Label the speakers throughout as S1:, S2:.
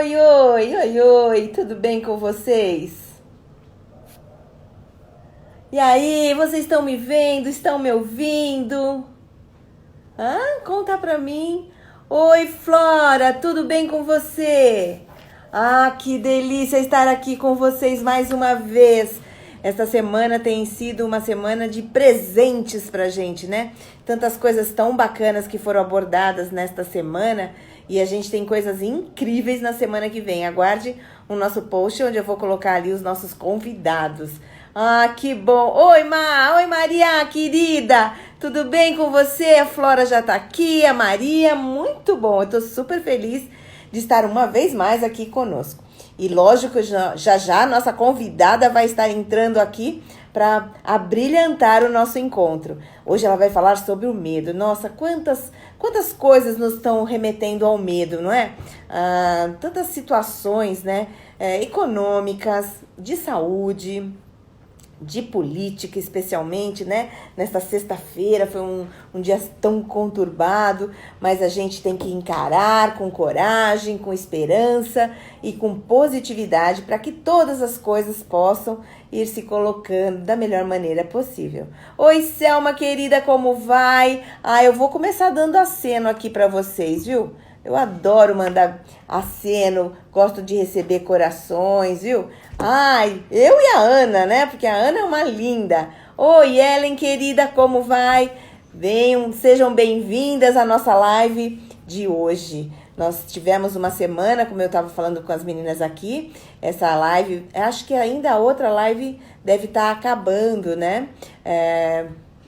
S1: Oi, oi, oi, oi, tudo bem com vocês? E aí, vocês estão me vendo? Estão me ouvindo? Conta pra mim. Oi, Flora, tudo bem com você? Ah, que delícia estar aqui com vocês mais uma vez. Esta semana tem sido uma semana de presentes pra gente, né? Tantas coisas tão bacanas que foram abordadas nesta semana e a gente tem coisas incríveis na semana que vem. Aguarde o nosso post onde eu vou colocar ali os nossos convidados. Ah, que bom. Oi, Oi, Maria, querida. Tudo bem com você? A Flora já tá aqui, a Maria. Muito bom. Eu tô super feliz de estar uma vez mais aqui conosco. E lógico, já a nossa convidada vai estar entrando aqui para abrilhantar o nosso encontro. Hoje ela vai falar sobre o medo. Nossa, quantas coisas nos estão remetendo ao medo, não é? Tantas situações, né? Econômicas, de saúde, de política, especialmente, né? Nesta sexta-feira foi um dia tão conturbado, mas a gente tem que encarar com coragem, com esperança e com positividade para que todas as coisas possam ir se colocando da melhor maneira possível. Oi, Selma, querida, como vai? Eu vou começar dando aceno aqui para vocês, viu? Eu adoro mandar aceno, gosto de receber corações, viu? Eu e a Ana, né? Porque a Ana é uma linda. Oi, Ellen, querida, como vai? Venham, sejam bem-vindas à nossa live de hoje. Nós tivemos uma semana, como eu estava falando com as meninas aqui, essa live, acho que ainda a outra live deve estar acabando, né?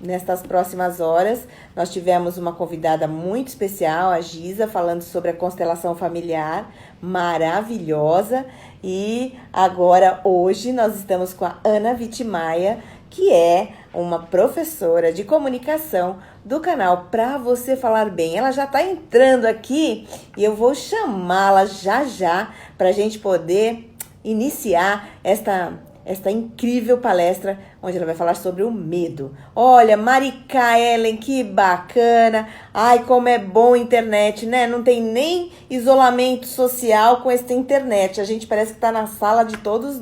S1: Nestas próximas horas, nós tivemos uma convidada muito especial, a Giza, falando sobre a constelação familiar, maravilhosa. E agora, hoje, nós estamos com a Ana Vitimaia, que é uma professora de comunicação do canal Pra Você Falar Bem. Ela já está entrando aqui e eu vou chamá-la já para a gente poder iniciar esta incrível palestra, onde ela vai falar sobre o medo. Olha, Maricá, Ellen, que bacana. Ai, como é bom a internet, né? Não tem nem isolamento social com essa internet. A gente parece que está na sala de todos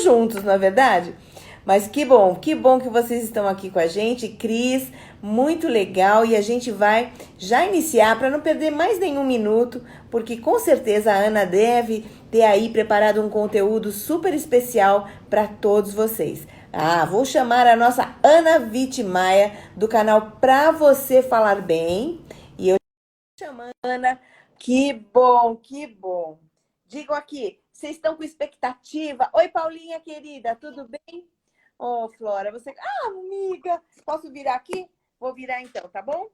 S1: juntos, não é verdade? Mas que bom que vocês estão aqui com a gente. Cris, muito legal. E a gente vai já iniciar para não perder mais nenhum minuto, porque com certeza a Ana deve ter aí preparado um conteúdo super especial para todos vocês. Vou chamar a nossa Ana Vitimaia do canal Pra Você Falar Bem. E eu chamando a Ana. Que bom, que bom. Digam aqui, vocês estão com expectativa? Oi, Paulinha, querida, tudo bem? Ô, Flora, você. Amiga, posso virar aqui? Vou virar então, tá bom?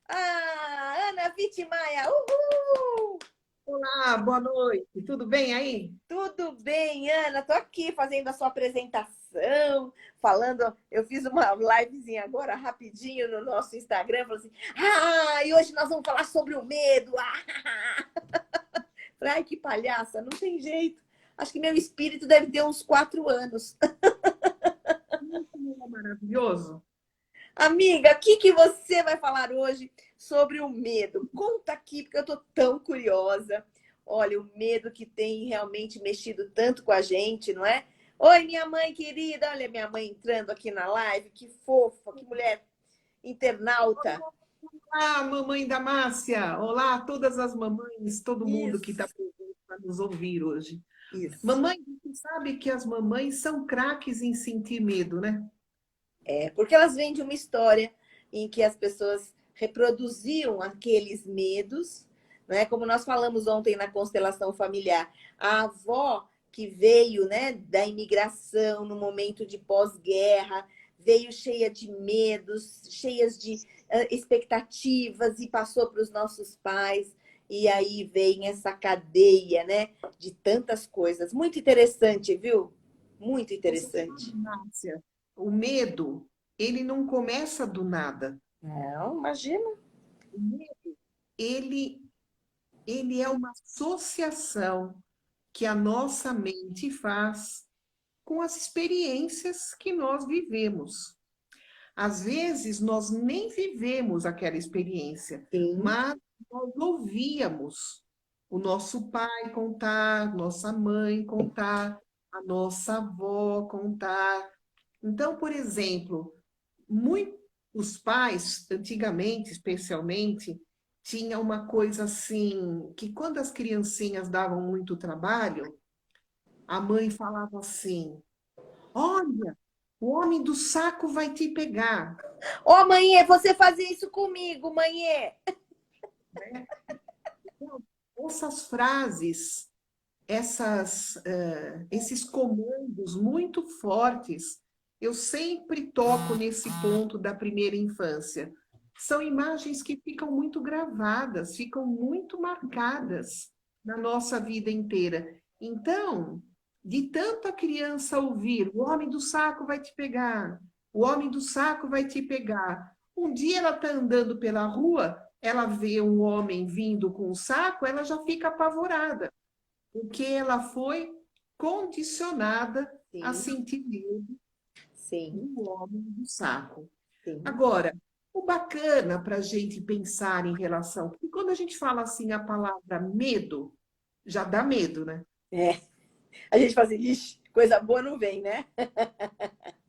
S1: Ana Vitimaia, uhul!
S2: Olá, boa noite. Tudo bem aí?
S1: Tudo bem, Ana? Tô aqui fazendo a sua apresentação, falando. Eu fiz uma livezinha agora rapidinho no nosso Instagram, falei assim: e hoje nós vamos falar sobre o medo. Ai, que palhaça, não tem jeito. Acho que meu espírito deve ter uns 4 anos.
S2: Maravilhoso.
S1: Amiga, o que você vai falar hoje sobre o medo? Conta aqui, porque eu estou tão curiosa. Olha, o medo que tem realmente mexido tanto com a gente, não é? Oi, minha mãe querida. Olha, minha mãe entrando aqui na live. Que fofa, que mulher internauta.
S2: Olá, mamãe da Márcia. Olá, todas as mamães, todo mundo que está
S1: Isso,
S2: presente para nos ouvir hoje.
S1: isso.
S2: Mamãe, você sabe que as mamães são craques em sentir medo, né?
S1: Porque elas vêm de uma história em que as pessoas reproduziam aqueles medos, né? Como nós falamos ontem na constelação familiar, a avó que veio, né, da imigração no momento de pós-guerra, veio cheia de medos, cheias de expectativas e passou para os nossos pais. E aí vem essa cadeia, né, de tantas coisas. Muito interessante, viu? Muito
S2: Você sabe,
S1: interessante.
S2: Márcia, o medo, ele não começa do nada.
S1: Não, imagina.
S2: O medo, ele, ele é uma associação que a nossa mente faz com as experiências que nós vivemos. Às vezes, nós nem vivemos aquela experiência,
S1: Sim,
S2: mas nós ouvíamos o nosso pai contar, nossa mãe contar, a nossa avó contar. Então, por exemplo, os pais, antigamente, especialmente, tinha uma coisa assim, que quando as criancinhas davam muito trabalho, a mãe falava assim: olha, o homem do saco vai te pegar.
S1: Ô, mãe, você fazia isso comigo, mãe.
S2: Né? Então, essas frases, esses comandos muito fortes, eu sempre toco nesse ponto da primeira infância. São imagens que ficam muito gravadas, ficam muito marcadas na nossa vida inteira. Então, de tanto a criança ouvir, o homem do saco vai te pegar, o homem do saco vai te pegar. Um dia ela está andando pela rua, ela vê um homem vindo com um saco, ela já fica apavorada, porque ela foi condicionada a
S1: Sim,
S2: sentir medo
S1: sim,
S2: do homem do saco.
S1: sim.
S2: Agora, o bacana para a gente pensar em relação, porque quando a gente fala assim a palavra medo, já dá medo, né?
S1: É. A gente fala assim, ixi, coisa boa não vem, né?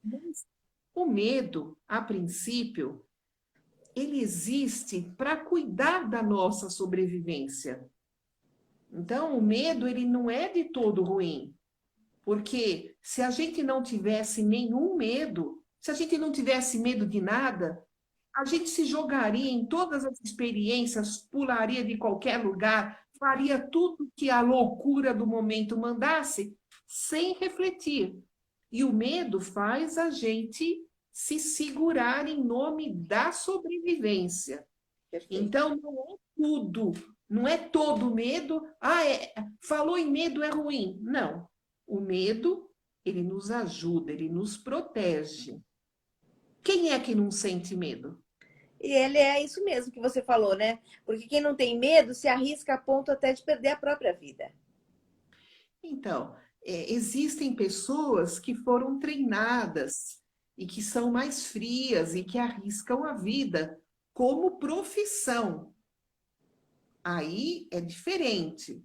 S2: Mas o medo, a princípio, ele existe para cuidar da nossa sobrevivência. Então, o medo, ele não é de todo ruim. Porque se a gente não tivesse nenhum medo, se a gente não tivesse medo de nada, a gente se jogaria em todas as experiências, pularia de qualquer lugar, faria tudo que a loucura do momento mandasse, sem refletir. E o medo faz a gente se segurar em nome da sobrevivência.
S1: Perfeito.
S2: Então, não é tudo, não é todo medo. Falou em medo é ruim. Não. O medo, ele nos ajuda, ele nos protege. Quem é que não sente medo?
S1: E ele é isso mesmo que você falou, né? Porque quem não tem medo se arrisca a ponto até de perder a própria vida.
S2: Então, existem pessoas que foram treinadas e que são mais frias e que arriscam a vida como profissão. Aí é diferente.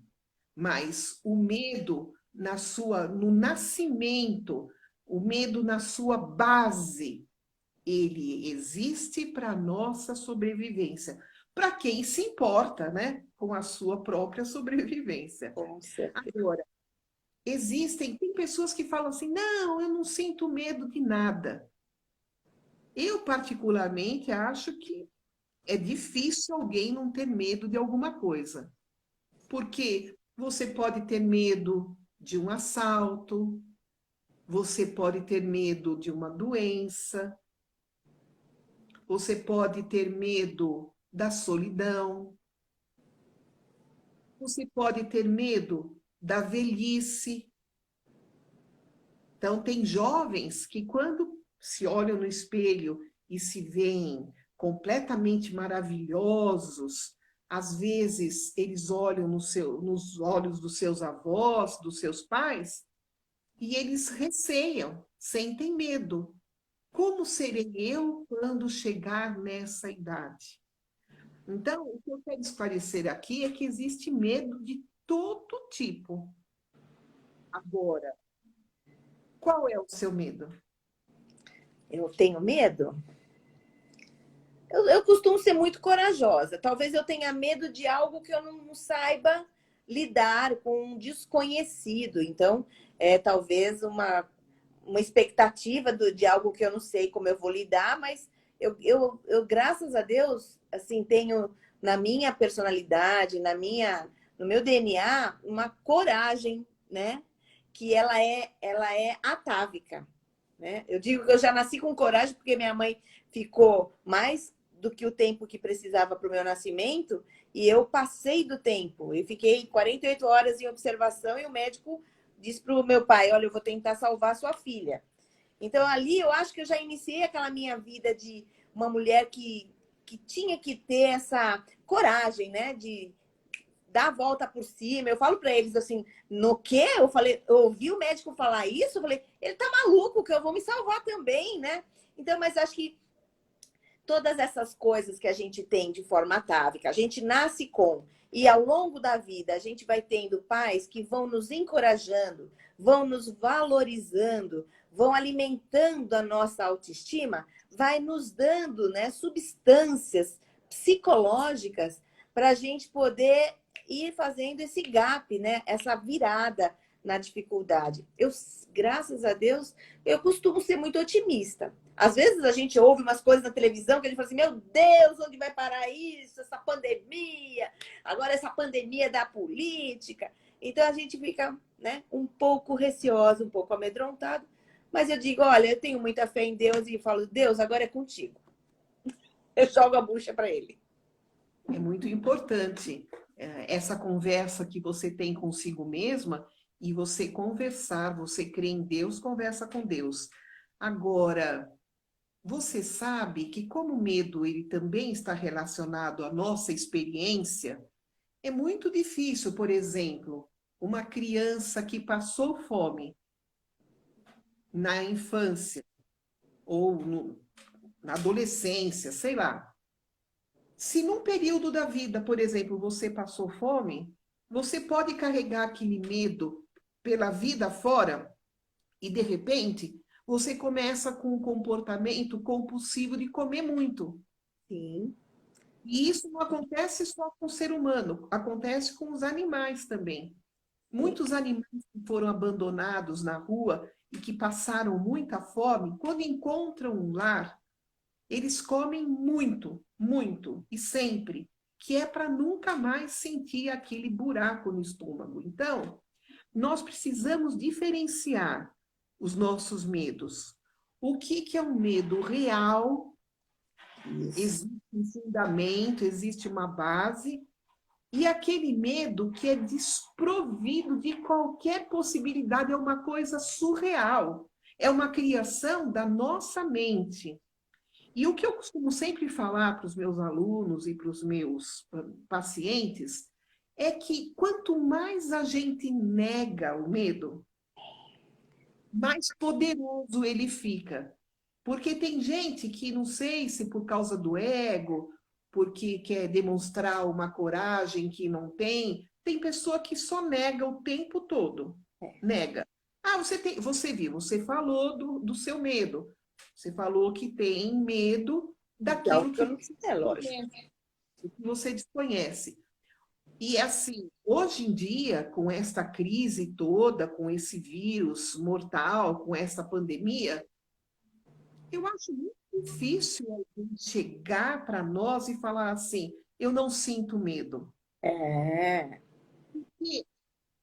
S2: Mas o medo no nascimento, o medo na sua base, ele existe para a nossa sobrevivência. Para quem se importa, né, com a sua própria sobrevivência.
S1: Com certeza.
S2: Agora, tem pessoas que falam assim: não, eu não sinto medo de nada. Eu, particularmente, acho que é difícil alguém não ter medo de alguma coisa. Porque você pode ter medo de um assalto, você pode ter medo de uma doença, você pode ter medo da solidão, você pode ter medo da velhice. Então, tem jovens que, quando se olham no espelho e se veem completamente maravilhosos, às vezes eles olham nos olhos dos seus avós, dos seus pais, e eles receiam, sentem medo. Como serei eu quando chegar nessa idade? Então, o que eu quero esclarecer aqui é que existe medo de todo tipo. Agora, qual é o seu medo?
S1: Eu tenho medo? Eu costumo ser muito corajosa. Talvez eu tenha medo de algo que eu não saiba lidar com um desconhecido. Então, talvez uma expectativa de algo que eu não sei como eu vou lidar, mas graças a Deus, assim, tenho na minha personalidade, no meu DNA, uma coragem, né? Que ela é atávica, né? Eu digo que eu já nasci com coragem porque minha mãe ficou mais do que o tempo que precisava para o meu nascimento e eu passei do tempo. Eu fiquei 48 horas em observação e o médico disse para o meu pai: olha, eu vou tentar salvar sua filha. Então, ali eu acho que eu já iniciei aquela minha vida de uma mulher que tinha que ter essa coragem, né? De dar a volta por cima. Eu falo para eles assim, no quê? Eu falei, eu ouvi o médico falar isso, eu falei, ele tá maluco que eu vou me salvar também, né? Então, mas acho que todas essas coisas que a gente tem de forma atávica, a gente nasce com, e ao longo da vida a gente vai tendo pais que vão nos encorajando, vão nos valorizando, vão alimentando a nossa autoestima, vai nos dando, né, substâncias psicológicas para a gente poder ir fazendo esse gap, né, essa virada na dificuldade. Eu, graças a Deus, eu costumo ser muito otimista. Às vezes a gente ouve umas coisas na televisão que a gente fala assim, meu Deus, onde vai parar isso? Essa pandemia, agora essa pandemia da política. Então a gente fica, né, um pouco receosa, um pouco amedrontado. Mas eu digo, olha, eu tenho muita fé em Deus e falo, Deus, agora é contigo. Eu jogo a bucha para ele.
S2: É muito importante essa conversa que você tem consigo mesma e você conversar, você crê em Deus, conversa com Deus. Agora, você sabe que como o medo ele também está relacionado à nossa experiência, é muito difícil, por exemplo, uma criança que passou fome na infância ou na adolescência, sei lá. Se num período da vida, por exemplo, você passou fome, você pode carregar aquele medo pela vida fora e, de repente, você começa com um comportamento compulsivo de comer muito.
S1: Sim.
S2: E isso não acontece só com o ser humano, acontece com os animais também. Muitos animais que foram abandonados na rua e que passaram muita fome, quando encontram um lar, eles comem muito, muito e sempre, que é para nunca mais sentir aquele buraco no estômago. Então, nós precisamos diferenciar os nossos medos. O que é um medo real? Existe um fundamento, existe uma base, e aquele medo que é desprovido de qualquer possibilidade, é uma coisa surreal, é uma criação da nossa mente. E o que eu costumo sempre falar para os meus alunos e para os meus pacientes é que quanto mais a gente nega o medo, mais poderoso ele fica. Porque tem gente que, não sei se por causa do ego, porque quer demonstrar uma coragem que não tem, tem pessoa que só nega o tempo todo. Nega. Ah, você viu, você falou do seu medo. Você falou que tem medo
S1: De algo
S2: daquilo
S1: que eu
S2: que
S1: não
S2: você
S1: sei, é lógico.
S2: desconhece, que você desconhece. E assim, hoje em dia, com esta crise toda, com esse vírus mortal, com essa pandemia, eu acho muito difícil alguém chegar para nós e falar assim, eu não sinto medo.
S1: É.
S2: E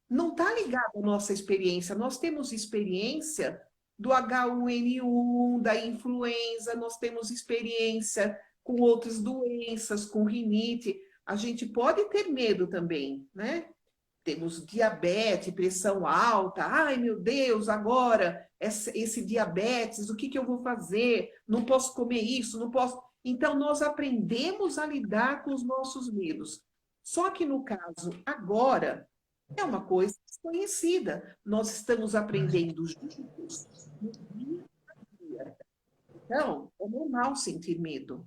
S2: não está ligado à nossa experiência. Nós temos experiência do H1N1, da influenza, nós temos experiência com outras doenças, com rinite. A gente pode ter medo também, né? Temos diabetes, pressão alta. Ai, meu Deus, agora esse diabetes, o que que eu vou fazer? Não posso comer isso, não posso. Então, nós aprendemos a lidar com os nossos medos. Só que no caso agora, é uma coisa desconhecida. Nós estamos aprendendo juntos no dia a dia. Então, é normal sentir medo.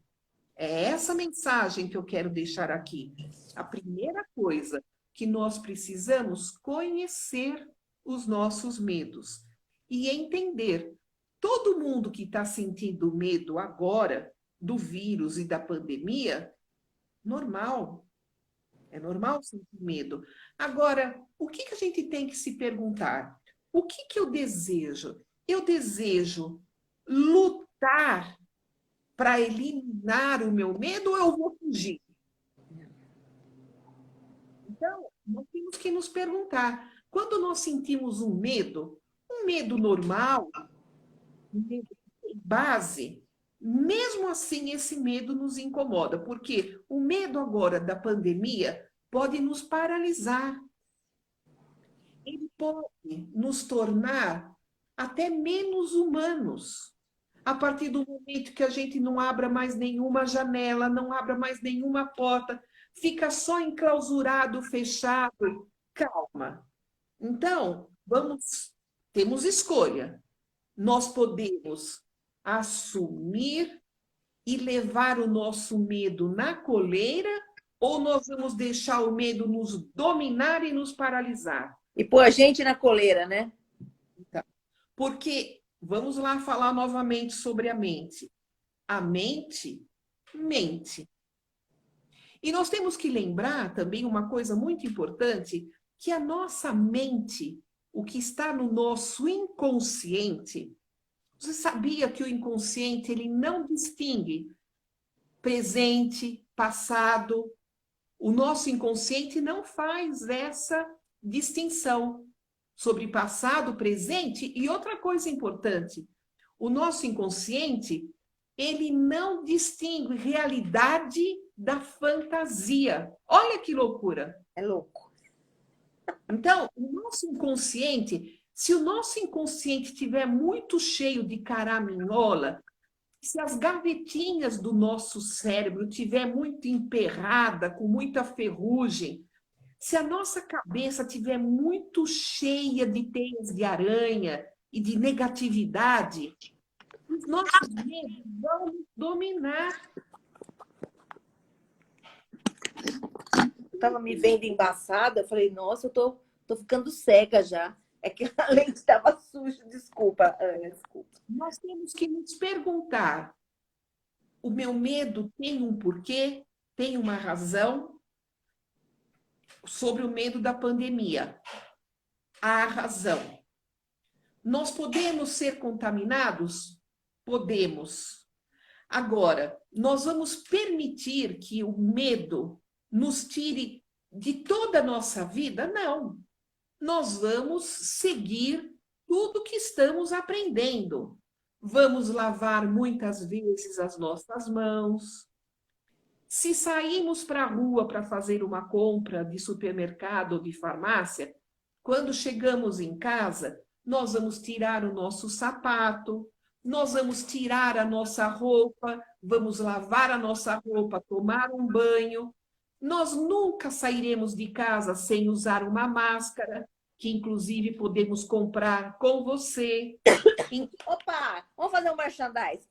S2: É essa mensagem que eu quero deixar aqui. A primeira coisa que nós precisamos conhecer os nossos medos e entender. Todo mundo que está sentindo medo agora do vírus e da pandemia, normal. É normal sentir medo. Agora, o que que a gente tem que se perguntar? O que que eu desejo? Eu desejo lutar para eliminar o meu medo ou eu vou fugir? Então, nós temos que nos perguntar, quando nós sentimos um medo normal, um medo sem base, mesmo assim esse medo nos incomoda, porque o medo agora da pandemia pode nos paralisar, ele pode nos tornar até menos humanos. A partir do momento que a gente não abra mais nenhuma janela, não abra mais nenhuma porta, fica só enclausurado, fechado. Calma. Então, temos escolha. Nós podemos assumir e levar o nosso medo na coleira, ou nós vamos deixar o medo nos dominar e nos paralisar?
S1: E pôr a gente na coleira, né?
S2: Tá? Porque, vamos lá falar novamente sobre a mente. A mente mente. E nós temos que lembrar também uma coisa muito importante, que a nossa mente, o que está no nosso inconsciente, você sabia que o inconsciente ele não distingue presente, passado? O nosso inconsciente não faz essa distinção sobre passado, presente e outra coisa importante, o nosso inconsciente, ele não distingue realidade da fantasia. Olha que loucura.
S1: É louco.
S2: Então, o nosso inconsciente, se o nosso inconsciente estiver muito cheio de caraminhola, se as gavetinhas do nosso cérebro estiver muito emperrada, com muita ferrugem, se a nossa cabeça estiver muito cheia de teias de aranha e de negatividade, os nossos medos vão nos dominar.
S1: Eu tava me vendo embaçada, eu falei, nossa, tô ficando cega já. É que a lente estava suja, desculpa, Ana, desculpa.
S2: Nós temos que nos perguntar: o meu medo tem um porquê? Tem uma razão? Sobre o medo da pandemia, há razão. Nós podemos ser contaminados? Podemos. Agora, nós vamos permitir que o medo nos tire de toda a nossa vida? Não. Nós vamos seguir tudo que estamos aprendendo. Vamos lavar muitas vezes as nossas mãos. Se saímos para a rua para fazer uma compra de supermercado ou de farmácia, quando chegamos em casa, nós vamos tirar o nosso sapato, nós vamos tirar a nossa roupa, vamos lavar a nossa roupa, tomar um banho. Nós nunca sairemos de casa sem usar uma máscara, que inclusive podemos comprar com você.
S1: Opa, vamos fazer um merchandise.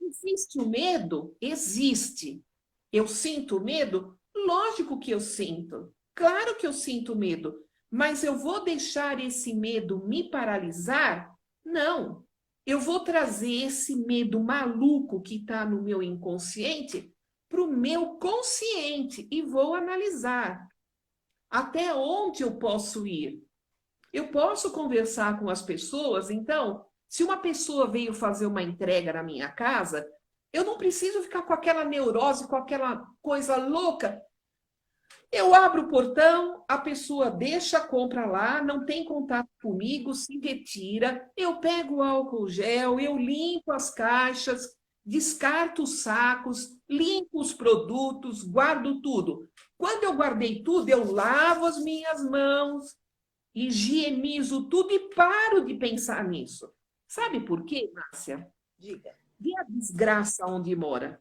S2: Existe o medo? Existe. Eu sinto medo? Lógico que eu sinto. Claro que eu sinto medo. Mas eu vou deixar esse medo me paralisar? Não. Eu vou trazer esse medo maluco que está no meu inconsciente para o meu consciente e vou analisar até onde eu posso ir. Eu posso conversar com as pessoas, então, se uma pessoa veio fazer uma entrega na minha casa, eu não preciso ficar com aquela neurose, com aquela coisa louca. Eu abro o portão, a pessoa deixa a compra lá, não tem contato comigo, se retira, eu pego o álcool gel, eu limpo as caixas, descarto os sacos, limpo os produtos, guardo tudo. Quando eu guardei tudo, eu lavo as minhas mãos, higienizo tudo e paro de pensar nisso. Sabe por quê, Márcia?
S1: Diga.
S2: Vê a desgraça onde mora.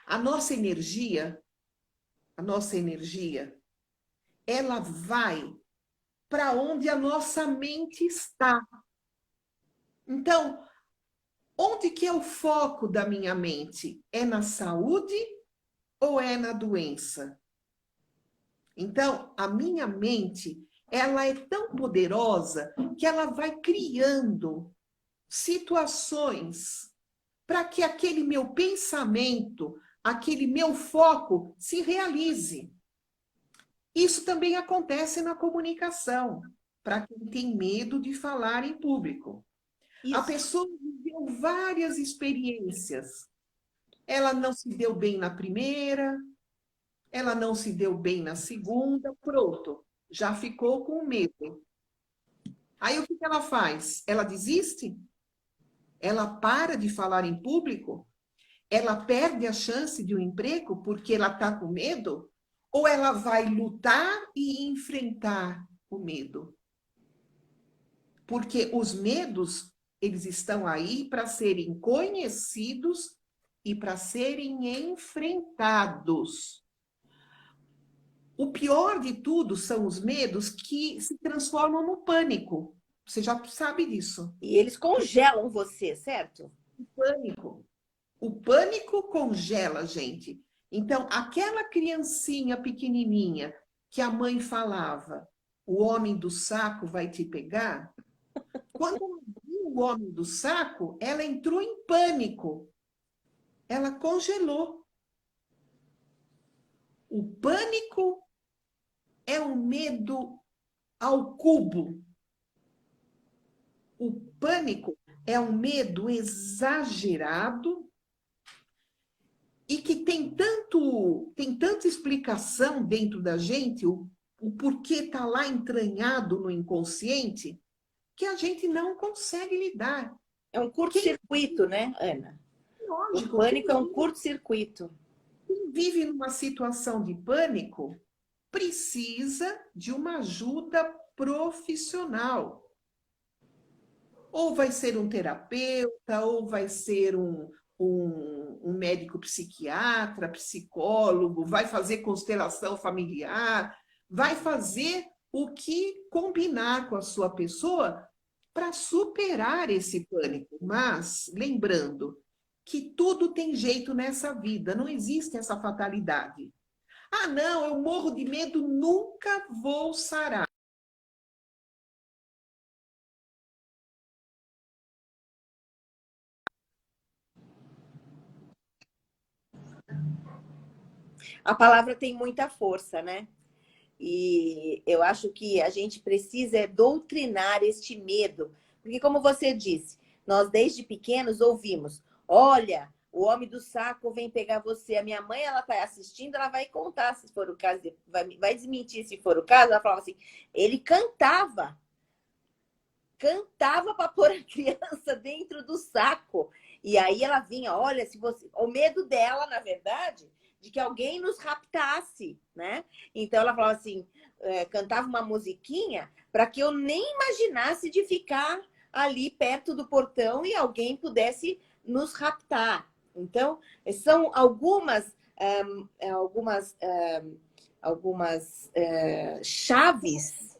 S2: A nossa energia, ela vai para onde a nossa mente está. Então, onde que é o foco da minha mente? É na saúde ou é na doença? Então, a minha mente, ela é tão poderosa que ela vai criando situações para que aquele meu pensamento, aquele meu foco se realize. Isso também acontece na comunicação, para quem tem medo de falar em público.
S1: Isso.
S2: A pessoa viveu várias experiências. Ela não se deu bem na primeira, ela não se deu bem na segunda, pronto, já ficou com medo. Aí o que ela faz? Ela desiste? Ela para de falar em público? Ela perde a chance de um emprego porque ela está com medo? Ou ela vai lutar e enfrentar o medo? Porque os medos, eles estão aí para serem conhecidos e para serem enfrentados. O pior de tudo são os medos que se transformam no pânico. Você já sabe disso.
S1: E eles congelam você, certo?
S2: O pânico. O pânico congela a gente. Então, aquela criancinha pequenininha que a mãe falava, o homem do saco vai te pegar, quando ela viu o homem do saco, ela entrou em pânico. Ela congelou. O pânico é um medo ao cubo. O pânico é um medo exagerado e que tem tanta explicação dentro da gente, o porquê está lá entranhado no inconsciente, que a gente não consegue lidar.
S1: É um curto-circuito, né, Ana? O
S2: Lógico,
S1: pânico é um curto-circuito.
S2: quem vive numa situação de pânico precisa de uma ajuda profissional. Ou vai ser um terapeuta, ou vai ser um médico psiquiatra, psicólogo, vai fazer constelação familiar, vai fazer o que combinar com a sua pessoa para superar esse pânico. Mas, lembrando que tudo tem jeito nessa vida, não existe essa fatalidade. Ah, não, eu morro de medo, nunca vou sarar.
S1: A palavra tem muita força, né? E eu acho que a gente precisa doutrinar este medo. Porque, como você disse, nós desde pequenos ouvimos: olha, o homem do saco vem pegar você. A minha mãe, ela está assistindo, ela vai contar se for o caso, vai desmentir se for o caso. Ela falava assim: ele cantava para pôr a criança dentro do saco. E aí ela vinha, olha, se você. O medo dela, na verdade, de que alguém nos raptasse, né? Então ela falava assim, cantava uma musiquinha para que eu nem imaginasse de ficar ali perto do portão e alguém pudesse nos raptar. Então, são algumas chaves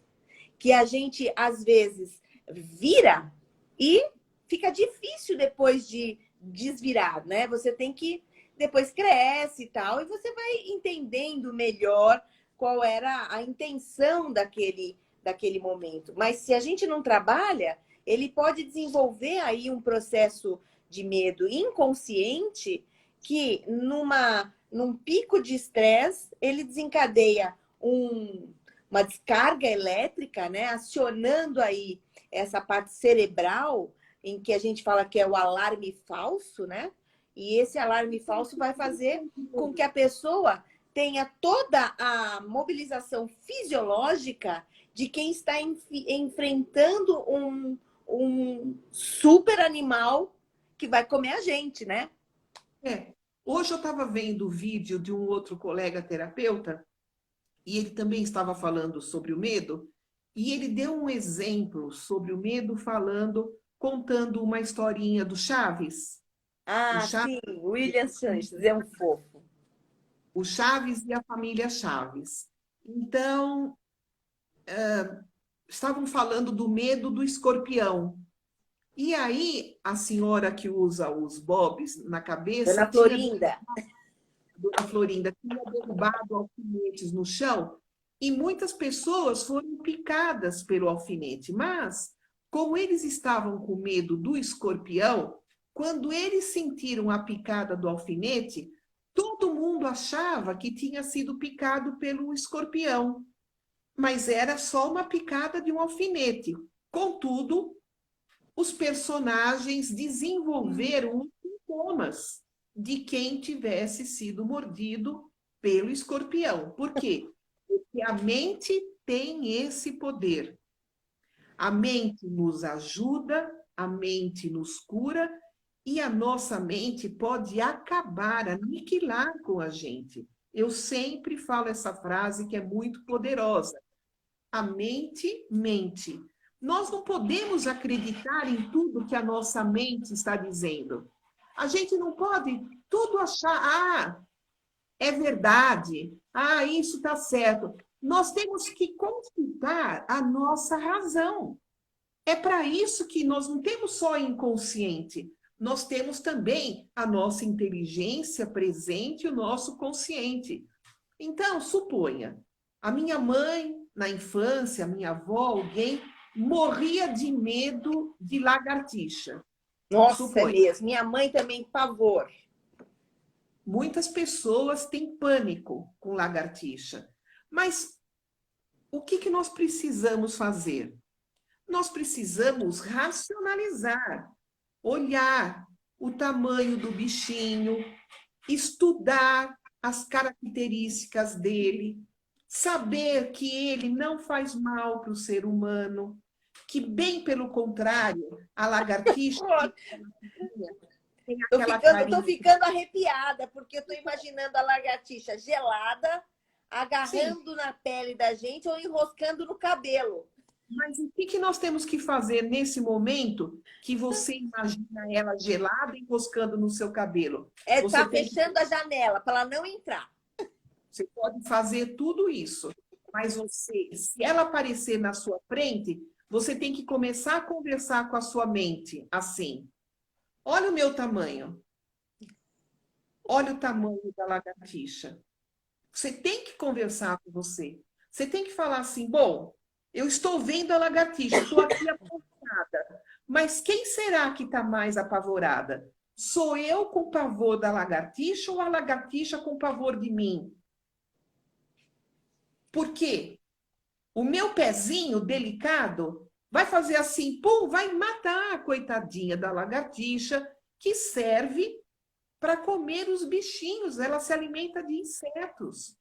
S1: que a gente, às vezes, vira e fica difícil depois de desvirar, né? Você tem que depois cresce e tal, e você vai entendendo melhor qual era a intenção daquele momento. Mas se a gente não trabalha, ele pode desenvolver aí um processo de medo inconsciente que num pico de estresse ele desencadeia uma descarga elétrica, né? Acionando aí essa parte cerebral em que a gente fala que é o alarme falso, né? E esse alarme falso vai fazer com que a pessoa tenha toda a mobilização fisiológica de quem está enfrentando um super animal que vai comer a gente, né?
S2: Hoje eu estava vendo o vídeo de um outro colega terapeuta e ele também estava falando sobre o medo e ele deu um exemplo sobre o medo contando uma historinha do Chaves. O
S1: Ah,
S2: Chaves,
S1: sim, William Sanches é um fofo.
S2: o Chaves e a família Chaves. Então, estavam falando do medo do escorpião. E aí, a senhora que usa os bobs na cabeça
S1: Dona
S2: tinha
S1: Florinda.
S2: Dona Florinda, tinha derrubado alfinetes no chão e muitas pessoas foram picadas pelo alfinete. Mas, como eles estavam com medo do escorpião, quando eles sentiram a picada do alfinete, todo mundo achava que tinha sido picado pelo escorpião, mas era só uma picada de um alfinete. Contudo, os personagens desenvolveram os sintomas de quem tivesse sido mordido pelo escorpião. Por quê? Porque a mente tem esse poder. A mente nos ajuda, a mente nos cura e a nossa mente pode acabar, aniquilar com a gente. Eu sempre falo essa frase que é muito poderosa. A mente mente. Nós não podemos acreditar em tudo que a nossa mente está dizendo. A gente não pode tudo achar, é verdade, isso está certo. Nós temos que consultar a nossa razão. É para isso que nós não temos só inconsciente, nós temos também a nossa inteligência presente e o nosso consciente. Então, suponha, a minha mãe, na infância, a minha avó, alguém, morria de medo de lagartixa.
S1: Nossa, é
S2: Suponha.
S1: mesmo. Minha mãe também, pavor.
S2: Muitas pessoas têm pânico com lagartixa. Mas o que que nós precisamos fazer? Nós precisamos racionalizar, olhar o tamanho do bichinho, estudar as características dele, saber que ele não faz mal para o ser humano, que bem pelo contrário, a lagartixa tem aquela
S1: Tô
S2: carinha.
S1: ficando arrepiada, porque eu tô imaginando a lagartixa gelada,
S2: Sim,
S1: agarrando na pele da gente ou enroscando no cabelo.
S2: mas o que que nós temos que fazer nesse momento que você imagina ela gelada enroscando no seu cabelo?
S1: É,
S2: Você
S1: tá
S2: tem que
S1: fechando a janela para ela não entrar.
S2: Você pode fazer tudo isso, mas você, se ela aparecer na sua frente, você tem que começar a conversar com a sua mente assim: olha o meu tamanho, olha o tamanho da lagartixa. Você tem que conversar com você. Você tem que falar assim: bom, eu estou vendo a lagartixa, estou aqui apavorada, mas quem será que está mais apavorada? Sou eu com pavor da lagartixa ou a lagartixa com pavor de mim? Por quê? O meu pezinho delicado vai fazer assim, pum, vai matar a coitadinha da lagartixa, que serve para comer os bichinhos, ela se alimenta de insetos.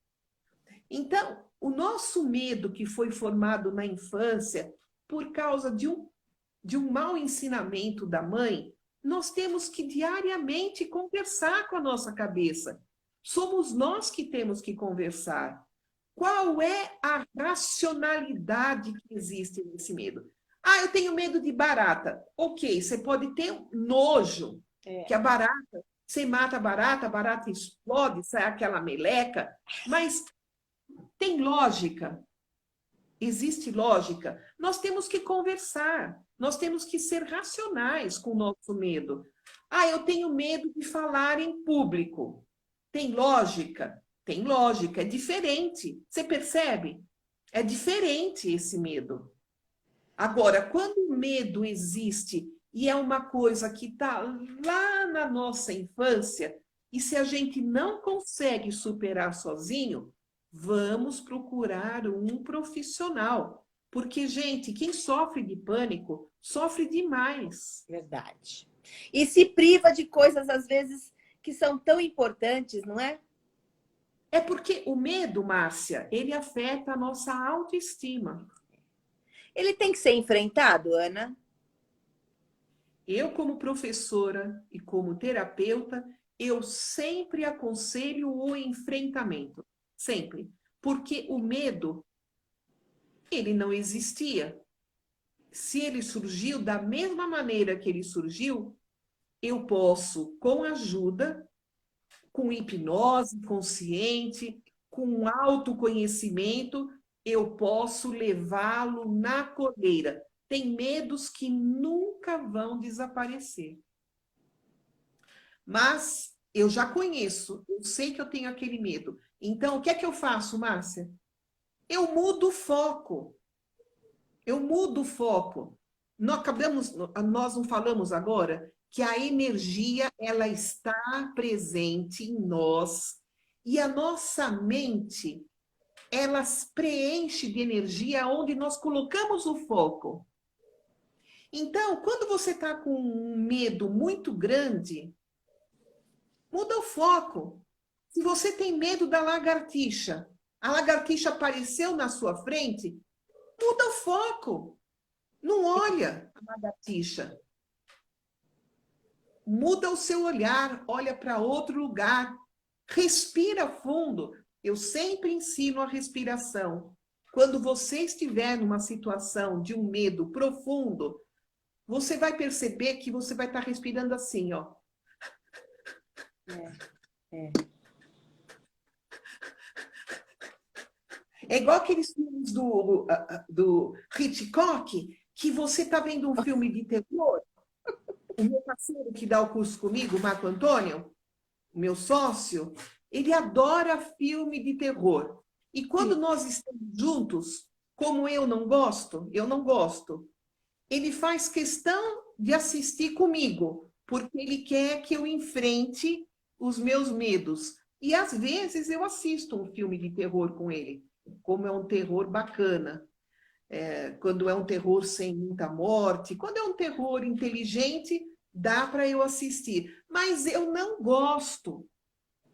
S2: Então, o nosso medo que foi formado na infância por causa de um mau ensinamento da mãe, nós temos que diariamente conversar com a nossa cabeça. Somos nós que temos que conversar. Qual é a racionalidade que existe nesse medo? Ah, eu tenho medo de barata. Ok, você pode ter nojo, que a barata, você mata a barata explode, sai aquela meleca, mas tem lógica? Existe lógica? Nós temos que conversar, nós temos que ser racionais com o nosso medo. Ah, eu tenho medo de falar em público. Tem lógica? Tem lógica, é diferente. Você percebe? É diferente esse medo. Agora, quando o medo existe e é uma coisa que está lá na nossa infância, e se a gente não consegue superar sozinho, vamos procurar um profissional. Porque, gente, quem sofre de pânico sofre demais.
S1: Verdade. E se priva de coisas, às vezes, que são tão importantes, não é?
S2: É porque o medo, Márcia, ele afeta a nossa autoestima.
S1: Ele tem que ser enfrentado, Ana.
S2: Eu, como professora e como terapeuta, eu sempre aconselho o enfrentamento. Sempre. Porque o medo, ele não existia. Se ele surgiu da mesma maneira que ele surgiu, eu posso, com ajuda, com hipnose consciente, com autoconhecimento, eu posso levá-lo na coleira. Tem medos que nunca vão desaparecer. Mas eu já conheço, eu sei que eu tenho aquele medo. Então, o que é que eu faço, Márcia? Eu mudo o foco. Eu mudo o foco. Nós não falamos agora que a energia ela está presente em nós e a nossa mente ela preenche de energia onde nós colocamos o foco. Então, quando você está com um medo muito grande, muda o foco. Se você tem medo da lagartixa, a lagartixa apareceu na sua frente, muda o foco. Não olha a lagartixa. Muda o seu olhar, olha para outro lugar. Respira fundo. Eu sempre ensino a respiração. Quando você estiver numa situação de um medo profundo, você vai perceber que você vai estar respirando assim, ó.
S1: É.
S2: É igual aqueles filmes do Hitchcock, que você está vendo um filme de terror o meu parceiro que dá o curso comigo, o Marco Antônio, o meu sócio, ele adora filme de terror. E quando nós estamos juntos, como eu não gosto, ele faz questão de assistir comigo, porque ele quer que eu enfrente os meus medos. E às vezes eu assisto um filme de terror com ele, como é um terror bacana. Quando é um terror sem muita morte, quando é um terror inteligente, dá para eu assistir. Mas eu não gosto.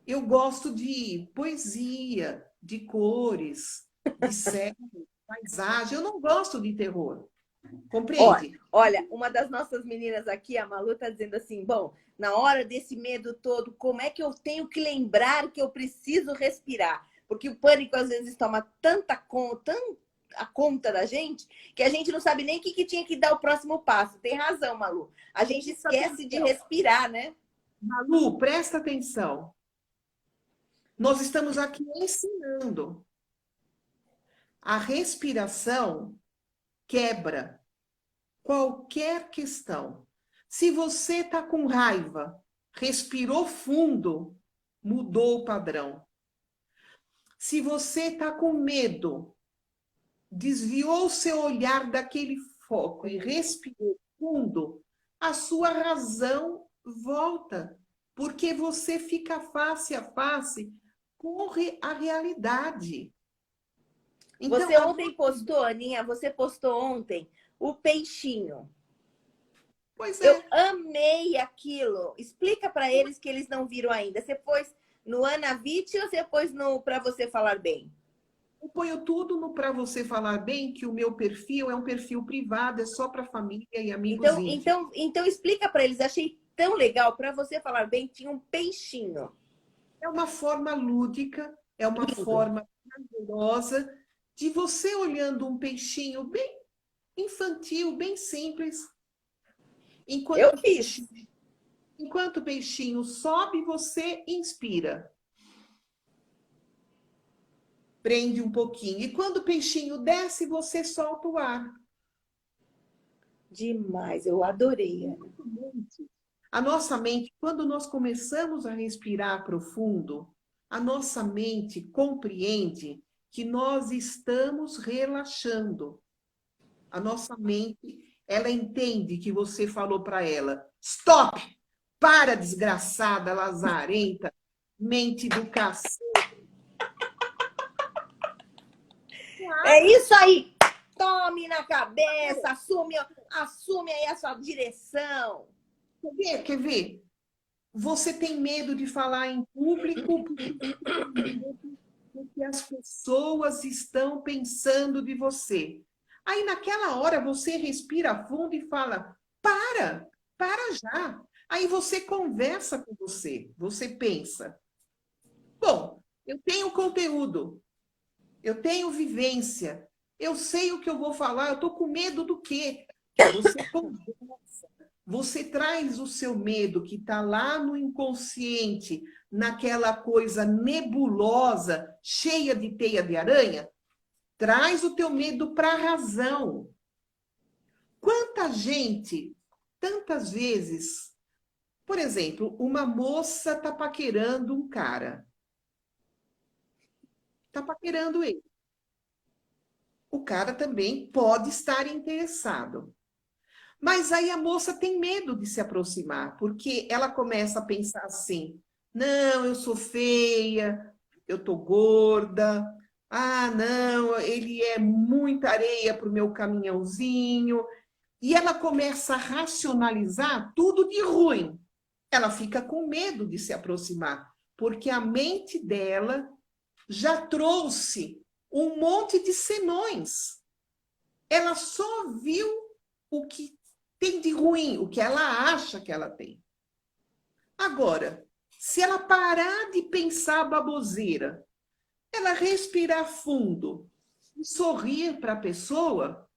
S2: Eu gosto de poesia, de cores, de céu, paisagem. Eu não gosto de terror. Compreende?
S1: Olha, uma das nossas meninas aqui, a Malu, está dizendo assim, bom, na hora desse medo todo, como é que eu tenho que lembrar que eu preciso respirar? Porque o pânico às vezes toma tanta a conta da gente, que a gente não sabe nem o que tinha que dar o próximo passo. Tem razão, Malu. A gente esquece de respirar, né?
S2: Malu, presta atenção. Nós estamos aqui ensinando. A respiração quebra qualquer questão. Se você está com raiva, respirou fundo, mudou o padrão. Se você está com medo, desviou o seu olhar daquele foco e respirou fundo, a sua razão volta, porque você fica face a face com a realidade.
S1: Então, você ontem postou, Aninha, você postou ontem o peixinho.
S2: Pois é.
S1: Eu amei aquilo. Explica para eles que eles não viram ainda. Você pôs no Anavite ou você pôs no Para Você Falar Bem?
S2: Eu ponho tudo no Para Você Falar Bem, que o meu perfil é um perfil privado, é só para família e amigos íntimos.
S1: Então explica para eles. Achei tão legal. Para Você Falar Bem, tinha um peixinho.
S2: É uma forma lúdica, é uma forma prazerosa de você olhando um peixinho bem infantil, bem simples.
S1: Eu fiz.
S2: Enquanto o peixinho sobe, você inspira. Prende um pouquinho. E quando o peixinho desce, você solta o ar.
S1: Demais, eu adorei.
S2: A nossa mente, quando nós começamos a respirar profundo, a nossa mente compreende que nós estamos relaxando. A nossa mente, ela entende que você falou para ela: stop! Para, desgraçada, lazarenta, mente do cacete.
S1: É isso aí! Tome na cabeça, assume aí a sua direção.
S2: Quer ver? Você tem medo de falar em público porque as pessoas estão pensando de você. Aí, naquela hora, você respira fundo e fala: para já. Aí você conversa com você pensa: bom, eu tenho conteúdo, eu tenho vivência, eu sei o que eu vou falar, eu estou com medo do quê? Você conversa, você traz o seu medo que está lá no inconsciente, naquela coisa nebulosa, cheia de teia de aranha, traz o teu medo para a razão. Quanta gente, tantas vezes, por exemplo, uma moça está paquerando um cara. Está paquerando ele. O cara também pode estar interessado. Mas aí a moça tem medo de se aproximar, porque ela começa a pensar assim: não, eu sou feia, eu tô gorda, ah, não, ele é muita areia para o meu caminhãozinho. E ela começa a racionalizar tudo de ruim. Ela fica com medo de se aproximar, porque a mente dela já trouxe um monte de senões. Ela só viu o que tem de ruim, o que ela acha que ela tem. Agora, se ela parar de pensar baboseira, ela respirar fundo e sorrir para a pessoa,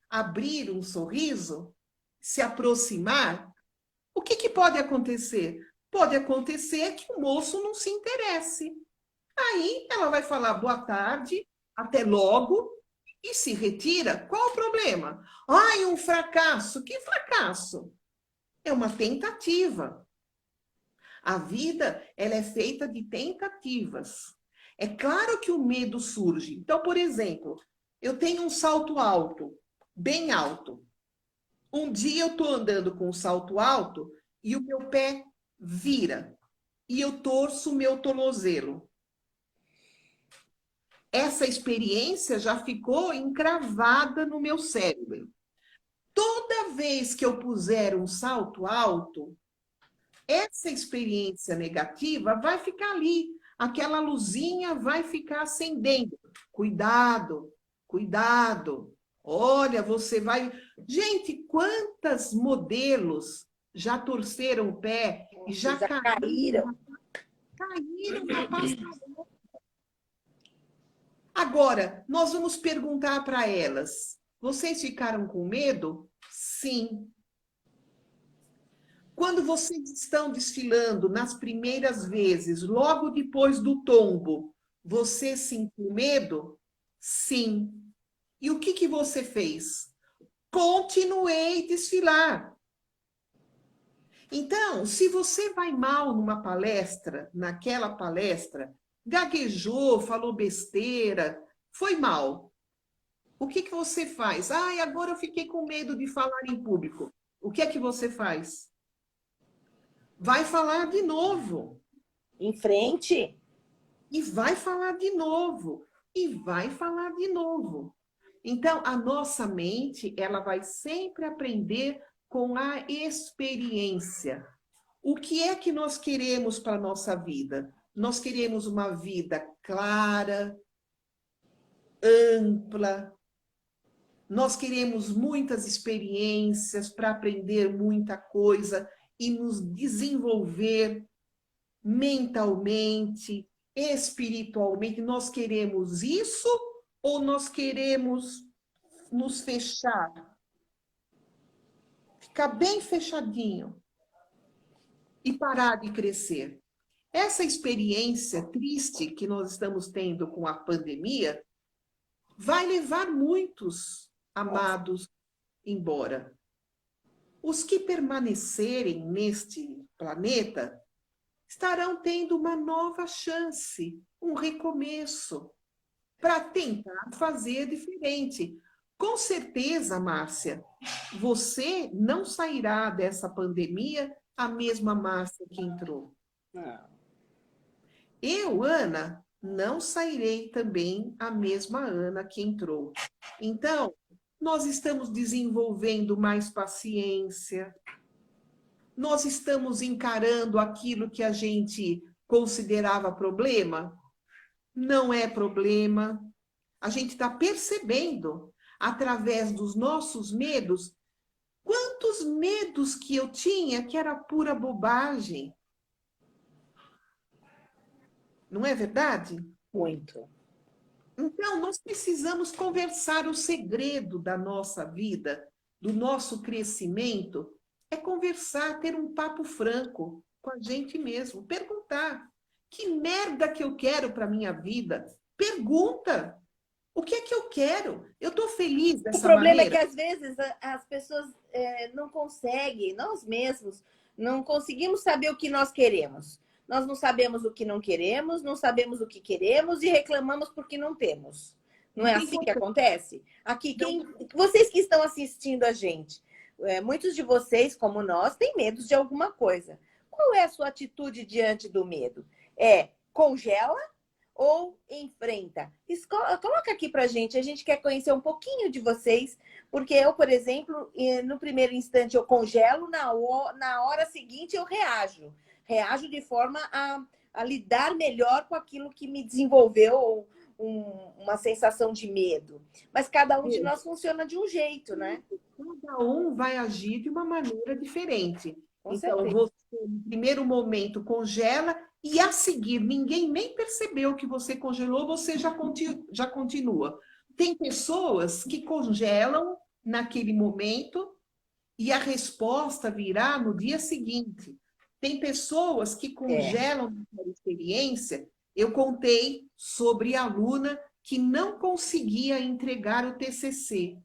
S2: abrir um sorriso, se aproximar, o que pode acontecer? Pode acontecer que o moço não se interesse. Aí ela vai falar boa tarde, até logo, e se retira. Qual o problema? Ai, um fracasso. Que fracasso? É uma tentativa. A vida, ela é feita de tentativas. É claro que o medo surge. Então, por exemplo, eu tenho um salto alto, bem alto. Um dia eu estou andando com um salto alto e o meu pé vira e eu torço o meu tornozelo. Essa experiência já ficou encravada no meu cérebro. Toda vez que eu puser um salto alto, essa experiência negativa vai ficar ali. Aquela luzinha vai ficar acendendo. Cuidado, cuidado. Olha, você vai. Gente, quantos modelos já torceram o pé e já
S3: caíram.
S2: Caíram na passarela. Agora, nós vamos perguntar para elas: vocês ficaram com medo? Sim. Quando vocês estão desfilando nas primeiras vezes, logo depois do tombo, você sentiu medo? Sim. E o que você fez? Continuei a desfilar. Então, se você vai mal numa palestra, naquela palestra, gaguejou, falou besteira, foi mal. O que você faz? Ai, agora eu fiquei com medo de falar em público. O que é que você faz? Vai falar de novo.
S3: Em frente.
S2: E vai falar de novo. E vai falar de novo. Então, a nossa mente, ela vai sempre aprender com a experiência. O que é que nós queremos para a nossa vida? Nós queremos uma vida clara, ampla. Nós queremos muitas experiências para aprender muita coisa e nos desenvolver mentalmente, espiritualmente. Nós queremos isso ou nós queremos nos fechar? Ficar bem fechadinho e parar de crescer. Essa experiência triste que nós estamos tendo com a pandemia vai levar muitos amados embora. Os que permanecerem neste planeta estarão tendo uma nova chance, um recomeço, para tentar fazer diferente. Com certeza, Márcia, você não sairá dessa pandemia a mesma Márcia que entrou.
S3: Não.
S2: Eu, Ana, não sairei também a mesma Ana que entrou. Então, nós estamos desenvolvendo mais paciência, nós estamos encarando aquilo que a gente considerava problema, não é problema. A gente está percebendo, através dos nossos medos, quantos medos que eu tinha que era pura bobagem. Não é verdade?
S3: Muito.
S2: Então, nós precisamos conversar. O segredo da nossa vida, do nosso crescimento, é conversar, ter um papo franco com a gente mesmo. Perguntar: que merda que eu quero para a minha vida? Pergunta. O que é que eu quero? Eu estou feliz dessa
S3: maneira? O problema
S2: maneira?
S3: É que, às vezes, as pessoas não conseguem, nós mesmos, não conseguimos saber o que nós queremos. Nós não sabemos o que não queremos, não sabemos o que queremos e reclamamos porque não temos. Não é assim que acontece? Aqui, vocês que estão assistindo a gente, muitos de vocês, como nós, têm medo de alguma coisa. Qual é a sua atitude diante do medo? Congela ou enfrenta? Coloca aqui pra gente, a gente quer conhecer um pouquinho de vocês, porque eu, por exemplo, no primeiro instante eu congelo, na hora seguinte eu reajo. Reajo de forma a lidar melhor com aquilo que me desenvolveu uma sensação de medo. Mas cada um de nós funciona de um jeito, né?
S2: Cada um vai agir de uma maneira diferente.
S3: Com
S2: então,
S3: certeza.
S2: Você, no primeiro momento, congela e, a seguir, ninguém nem percebeu que você congelou, você já continua. Tem pessoas que congelam naquele momento e a resposta virá no dia seguinte. Tem pessoas que congelam naquela experiência. Eu contei sobre a aluna que não conseguia entregar o TCC.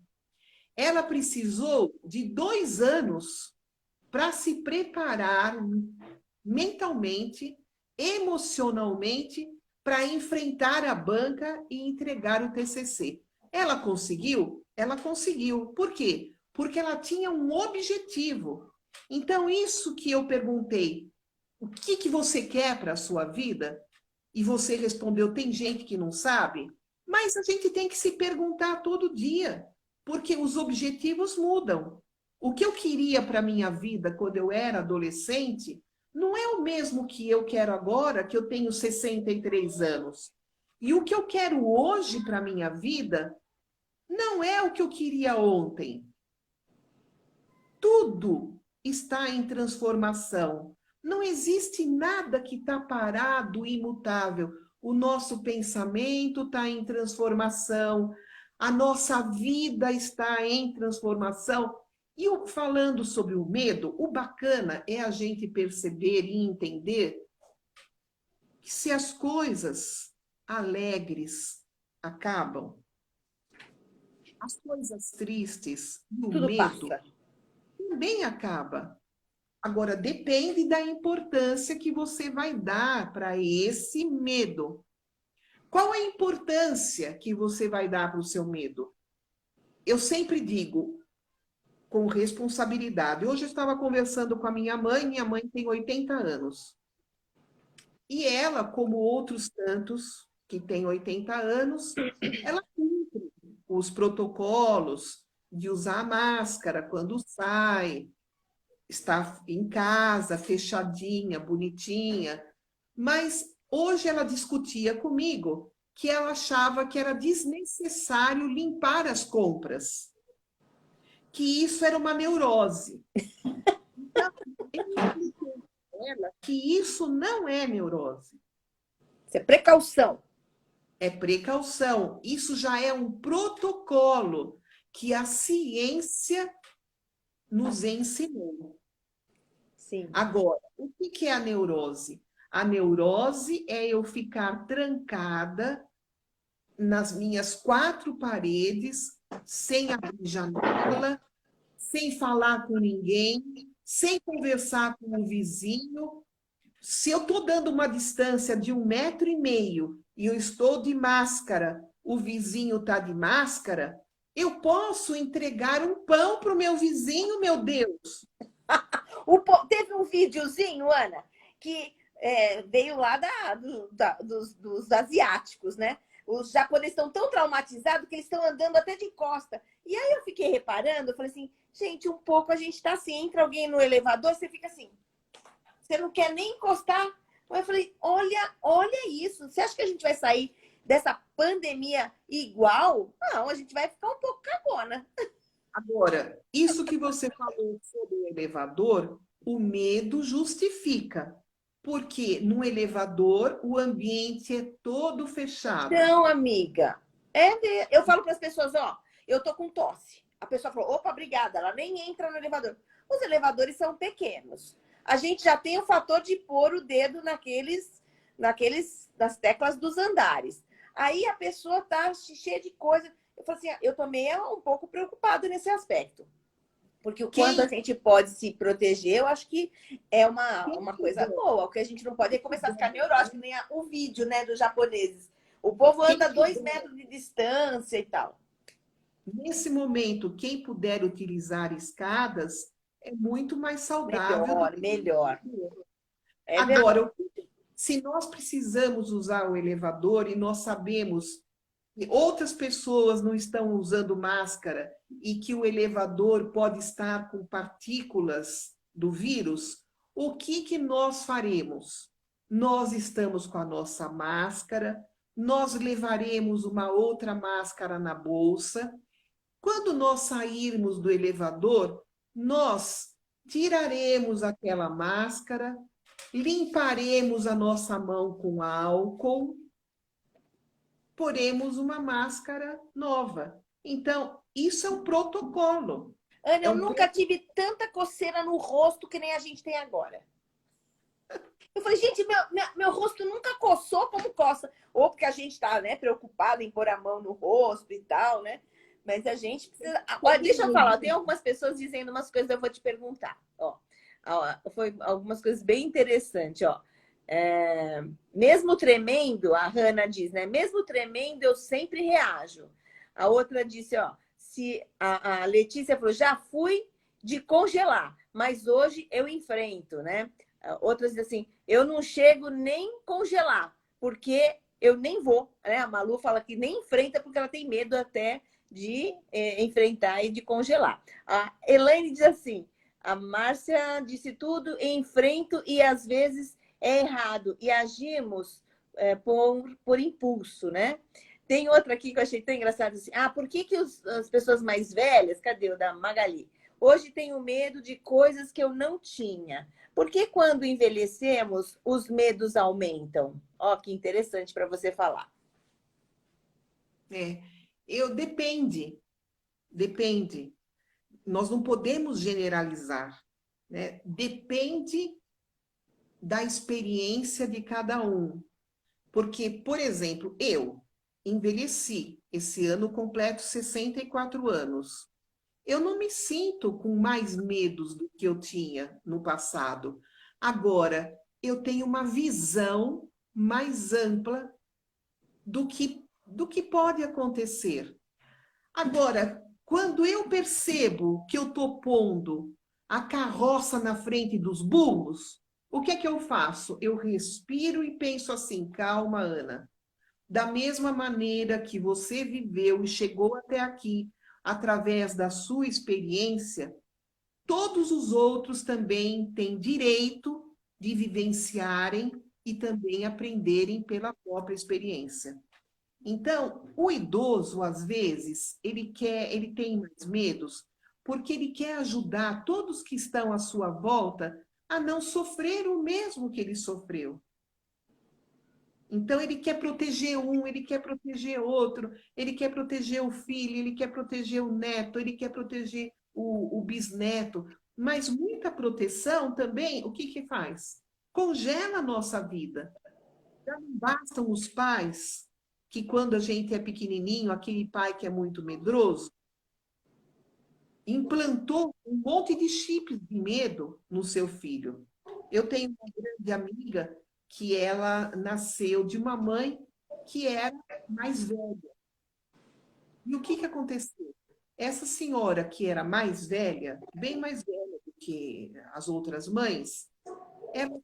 S2: Ela precisou de 2 anos para se preparar mentalmente, emocionalmente, para enfrentar a banca e entregar o TCC. Ela conseguiu? Ela conseguiu. Por quê? Porque ela tinha um objetivo. Então, isso que eu perguntei, o que você quer para a sua vida? E você respondeu, tem gente que não sabe, mas a gente tem que se perguntar todo dia, porque os objetivos mudam. O que eu queria para a minha vida quando eu era adolescente não é o mesmo que eu quero agora, que eu tenho 63 anos. E o que eu quero hoje para a minha vida não é o que eu queria ontem. Tudo está em transformação. Não existe nada que está parado, imutável. O nosso pensamento está em transformação, a nossa vida está em transformação. E falando sobre o medo, o bacana é a gente perceber e entender que se as coisas alegres acabam, as coisas tristes e o
S3: Tudo
S2: medo
S3: passa.
S2: também acaba. Agora, depende da importância que você vai dar para esse medo. Qual a importância que você vai dar para o seu medo? Eu sempre digo, com responsabilidade. Hoje eu estava conversando com a minha mãe tem 80 anos. E ela, como outros tantos que têm 80 anos, ela cumpre os protocolos de usar máscara quando sai, está em casa, fechadinha, bonitinha. Mas hoje ela discutia comigo que ela achava que era desnecessário limpar as compras, que isso era uma neurose. Então, eu expliquei para ela que isso não é neurose.
S3: Isso é precaução.
S2: É precaução. Isso já é um protocolo que a ciência nos ensinou.
S3: Sim.
S2: Agora, o que é a neurose? A neurose é eu ficar trancada nas minhas quatro paredes, sem abrir janela, sem falar com ninguém, sem conversar com o vizinho. Se eu estou dando uma distância de 1,5 metros e eu estou de máscara, o vizinho está de máscara, eu posso entregar um pão para o meu vizinho, meu Deus.
S3: Teve um videozinho, Ana, que veio lá dos asiáticos, né? Os japoneses estão tão traumatizados que eles estão andando até de costa. E aí eu fiquei reparando, eu falei assim, gente, um pouco a gente está assim, entra alguém no elevador, você fica assim, você não quer nem encostar. Eu falei, olha isso, você acha que a gente vai sair dessa pandemia igual? Não, a gente vai ficar um pouco cagona.
S2: Agora, isso que você falou sobre o elevador, o medo justifica. Porque no elevador o ambiente é todo fechado.
S3: Não, amiga. Eu falo para as pessoas, ó, eu tô com tosse. A pessoa falou, opa, obrigada, ela nem entra no elevador. Os elevadores são pequenos. A gente já tem o fator de pôr o dedo nas teclas dos andares. Aí a pessoa tá cheia de coisa. Eu falo assim, eu também um pouco preocupada nesse aspecto. Porque o quanto a gente pode se proteger, eu acho que é uma coisa boa. O que a gente não pode é começar a ficar neurótico, nem o vídeo, né, dos japoneses. O povo anda 2 metros de distância e tal.
S2: Nesse momento, quem puder utilizar escadas é muito mais saudável.
S3: Melhor.
S2: Agora, se nós precisamos usar o elevador e nós sabemos que outras pessoas não estão usando máscara e que o elevador pode estar com partículas do vírus, o que nós faremos? Nós estamos com a nossa máscara, nós levaremos uma outra máscara na bolsa. Quando nós sairmos do elevador, nós tiraremos aquela máscara, limparemos a nossa mão com álcool, poremos uma máscara nova. Então, isso é um protocolo.
S3: Ana, eu nunca tive tanta coceira no rosto que nem a gente tem agora. Eu falei, gente, meu rosto nunca coçou como coça. Ou porque a gente está, né, preocupado em pôr a mão no rosto e tal, né? Mas a gente precisa... Olha, deixa eu falar, tem algumas pessoas dizendo umas coisas, eu vou te perguntar. Ó, Foi algumas coisas bem interessantes, ó. Mesmo tremendo, a Hannah diz, né? Mesmo tremendo, eu sempre reajo. A outra disse, ó, se a Letícia falou, já fui de congelar, mas hoje eu enfrento, né? Outras dizem assim, eu não chego nem congelar, porque eu nem vou, né? A Malu fala que nem enfrenta porque ela tem medo até de enfrentar e de congelar. A Elaine diz assim, a Márcia disse tudo, enfrento e às vezes é errado e agimos por impulso, né? Tem outra aqui que eu achei tão engraçado assim. Por que as pessoas mais velhas, cadê o da Magali? Hoje tenho medo de coisas que eu não tinha. Porque quando envelhecemos, os medos aumentam? Ó, que interessante para você falar.
S2: Depende. Nós não podemos generalizar, né? Depende da experiência de cada um. Porque, por exemplo, eu envelheci, esse ano completo 64 anos. Eu não me sinto com mais medos do que eu tinha no passado. Agora, eu tenho uma visão mais ampla do que pode acontecer. Agora, quando eu percebo que eu estou pondo a carroça na frente dos burros, o que é que eu faço? Eu respiro e penso assim, calma, Ana. Da mesma maneira que você viveu e chegou até aqui, através da sua experiência, todos os outros também têm direito de vivenciarem e também aprenderem pela própria experiência. Então, o idoso, às vezes, ele tem mais medos, porque ele quer ajudar todos que estão à sua volta a não sofrer o mesmo que ele sofreu. Então, ele quer proteger um, ele quer proteger outro, ele quer proteger o filho, ele quer proteger o neto, ele quer proteger o bisneto. Mas muita proteção também, o que que faz? Congela a nossa vida. Já não bastam os pais, que quando a gente é pequenininho, aquele pai que é muito medroso, implantou um monte de chips de medo no seu filho. Eu tenho uma grande amiga que ela nasceu de uma mãe que era mais velha. E o que que aconteceu? Essa senhora que era mais velha, bem mais velha do que as outras mães, ela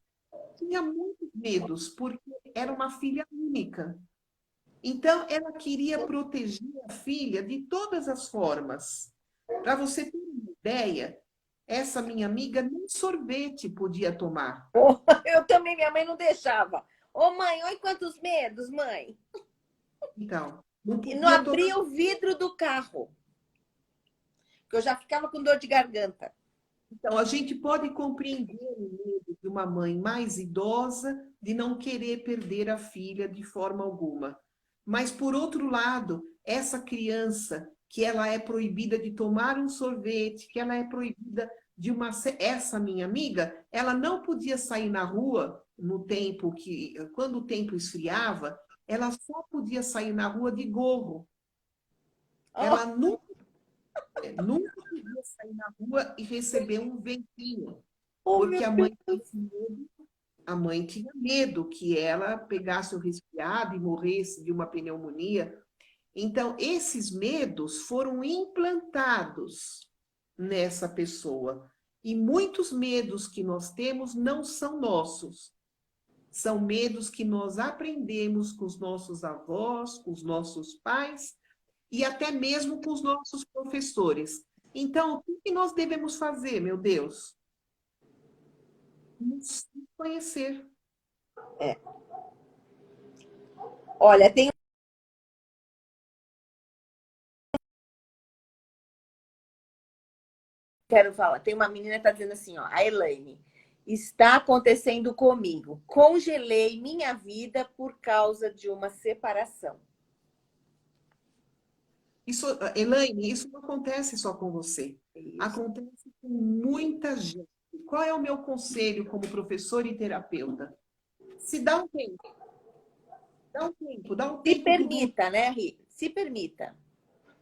S2: tinha muitos medos, porque era uma filha única. Então, ela queria proteger a filha de todas as formas. Para você ter uma ideia, essa minha amiga nem sorvete podia tomar.
S3: Eu também, minha mãe não deixava. Ô, mãe, olha quantos medos, mãe.
S2: Então, não
S3: E não
S2: podia tomar.
S3: abria o vidro do carro, que eu já ficava com dor de garganta.
S2: Então, a gente pode compreender o medo de uma mãe mais idosa de não querer perder a filha de forma alguma. Mas, por outro lado, essa criança que ela é proibida de tomar um sorvete, que ela é proibida de uma... Essa minha amiga, ela não podia sair na rua no tempo que... Quando o tempo esfriava, ela só podia sair na rua de gorro. Ela nunca podia sair na rua e receber um ventinho, porque a mãe tinha medo que ela pegasse o resfriado e morresse de uma pneumonia. Então, esses medos foram implantados nessa pessoa. E muitos medos que nós temos não são nossos. São medos que nós aprendemos com os nossos avós, com os nossos pais, e até mesmo com os nossos professores. Então, o que nós devemos fazer, meu Deus? Nos conhecer.
S3: Olha, tem. Quero falar, tem uma menina que está dizendo assim, ó, a Elaine. Está acontecendo comigo. Congelei minha vida por causa de uma separação.
S2: Isso, Elaine, isso não acontece só com você.
S3: Isso.
S2: Acontece com muita gente. Qual é o meu conselho como professor e terapeuta? Se dá um tempo. Dá um tempo, dá um
S3: Se
S2: tempo.
S3: permita, né, Ri? Se permita.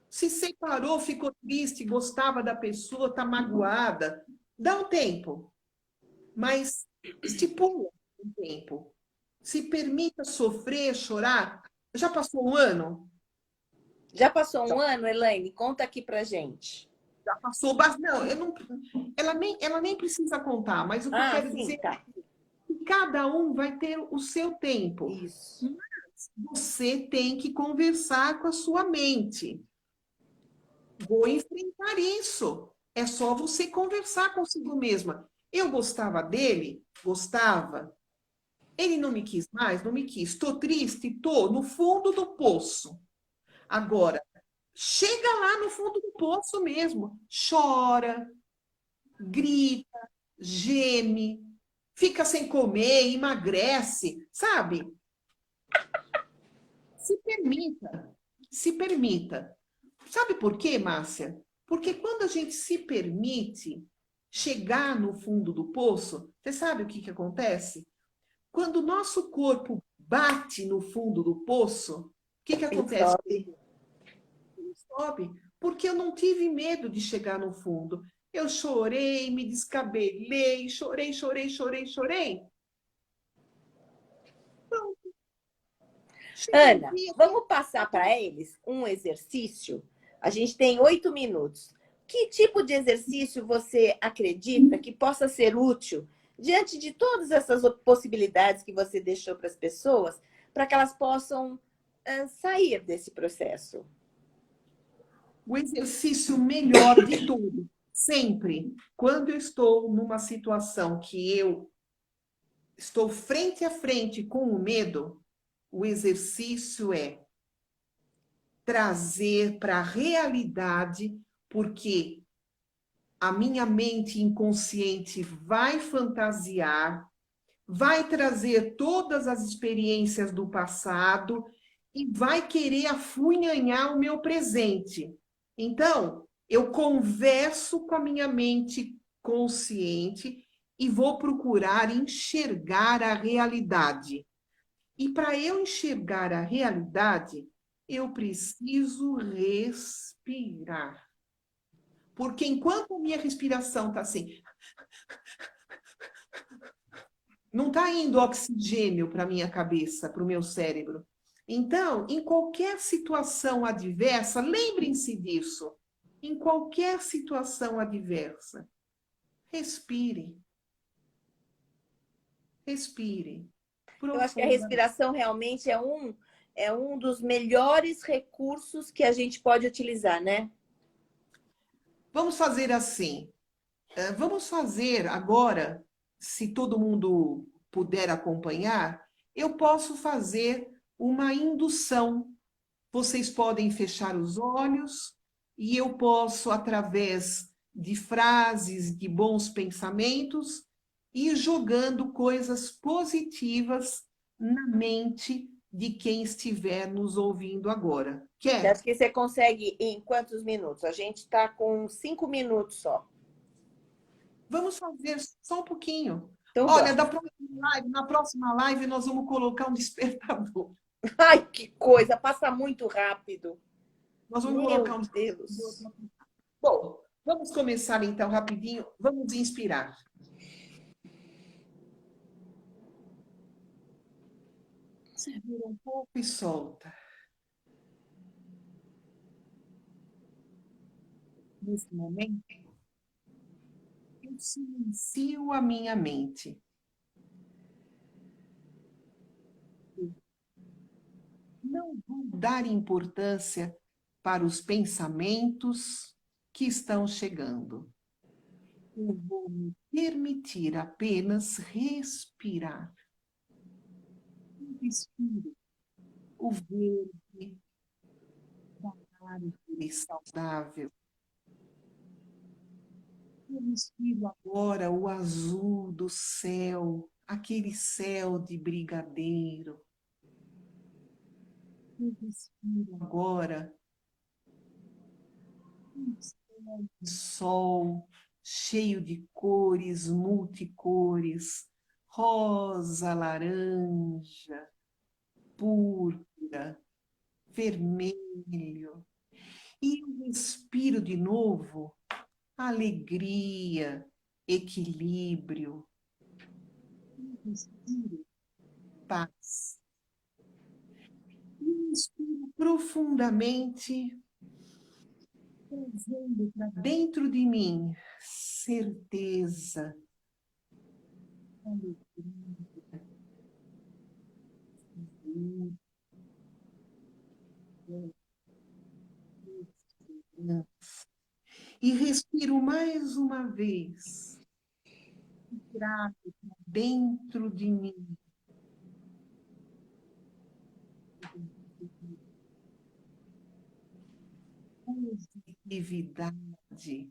S2: Se separou, ficou triste, gostava da pessoa, está magoada. Dá um tempo. mas estipula um tempo. Se permita sofrer, chorar. Já passou um ano?
S3: Já passou
S2: Já,
S3: um ano, Elaine? Conta aqui pra gente.
S2: já passou bastante. Não, ela nem precisa contar, mas o que eu
S3: Ah,
S2: quero
S3: sim,
S2: dizer
S3: tá.
S2: é que cada um vai ter o seu tempo.
S3: Isso.
S2: Você tem que conversar com a sua mente. Vou enfrentar isso. É só você conversar consigo mesma. Eu gostava dele? Gostava. Ele não me quis mais? Não me quis. Estou triste? Estou no fundo do poço. Agora, chega lá no fundo do poço mesmo. Chora, grita, geme, fica sem comer, emagrece, sabe? Se permita, se permita. Sabe por quê, Márcia? Porque quando a gente se permite chegar no fundo do poço, você sabe o que que acontece? Quando o nosso corpo bate no fundo do poço, o que que
S3: Ele
S2: acontece?
S3: sobe.
S2: Ele sobe, porque eu não tive medo de chegar no fundo. Eu chorei, me descabelei, chorei, chorei, chorei, chorei. Pronto, chega um
S3: Ana,
S2: dia,
S3: vamos passar para eles um exercício? A gente tem 8 minutos. Que tipo de exercício você acredita que possa ser útil diante de todas essas possibilidades que você deixou para as pessoas, para que elas possam sair desse processo?
S2: o exercício melhor de tudo, sempre, quando eu estou numa situação que eu estou frente a frente com o medo, o exercício é trazer para a realidade, porque a minha mente inconsciente vai fantasiar, vai trazer todas as experiências do passado e vai querer afunhanhar o meu presente. Então, eu converso com a minha mente consciente e vou procurar enxergar a realidade. E para eu enxergar a realidade, eu preciso respirar. Porque enquanto a minha respiração está assim, não está indo oxigênio para a minha cabeça, para o meu cérebro. Então, em qualquer situação adversa, lembrem-se disso. Em qualquer situação adversa, respire, respire
S3: Eu acho que a
S2: profundamente.
S3: respiração realmente é um dos melhores recursos que a gente pode utilizar, né?
S2: Vamos fazer assim. Vamos fazer agora, se todo mundo puder acompanhar, eu posso fazer uma indução. Vocês podem fechar os olhos e eu posso, através de frases, de bons pensamentos, ir jogando coisas positivas na mente de quem estiver nos ouvindo agora.
S3: Você acha
S2: Quer?
S3: que você consegue em quantos minutos? A gente está com 5 minutos só.
S2: Vamos fazer só um pouquinho.
S3: Então
S2: Olha,
S3: vamos.
S2: na próxima live nós vamos colocar um despertador.
S3: Ai, que coisa! Passa muito rápido.
S2: Nós vamos
S3: Meu
S2: colocar um despertador.
S3: Deus.
S2: Bom, vamos começar então rapidinho. Vamos inspirar. Segura um pouco e solta. Nesse momento, eu silencio a minha mente. Não vou dar importância para os pensamentos que estão chegando. Eu vou me permitir apenas respirar. Eu respiro o verde da árvore saudável. Eu respiro agora o azul do céu, aquele céu de brigadeiro. Eu respiro agora um céu de sol cheio de cores, multicores, rosa, laranja, púrpura, vermelho. E eu respiro de novo alegria, equilíbrio, Respiro paz. Inspiro profundamente, trazendo para dentro de mim certeza, alegria, segurança. E respiro mais uma vez, grato dentro de mim, positividade,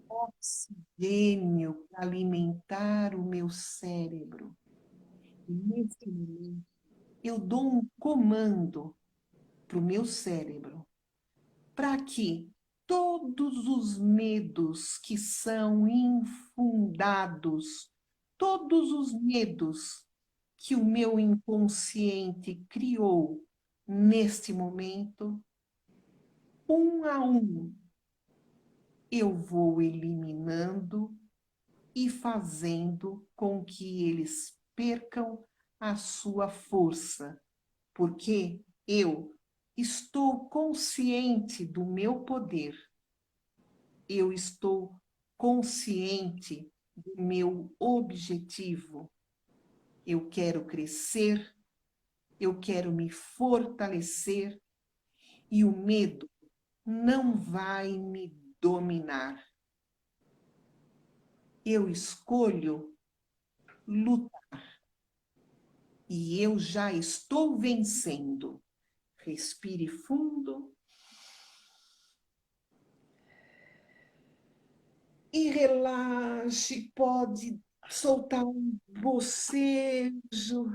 S2: oxigênio para alimentar o meu cérebro. E nesse momento, eu dou um comando para o meu cérebro, para que todos os medos que são infundados, todos os medos que o meu inconsciente criou neste momento, um a um, eu vou eliminando e fazendo com que eles percam a sua força, porque eu estou consciente do meu poder, eu estou consciente do meu objetivo. Eu quero crescer, eu quero me fortalecer e o medo não vai me dominar. Eu escolho lutar e eu já estou vencendo. Respire fundo e relaxe. Pode soltar um bocejo.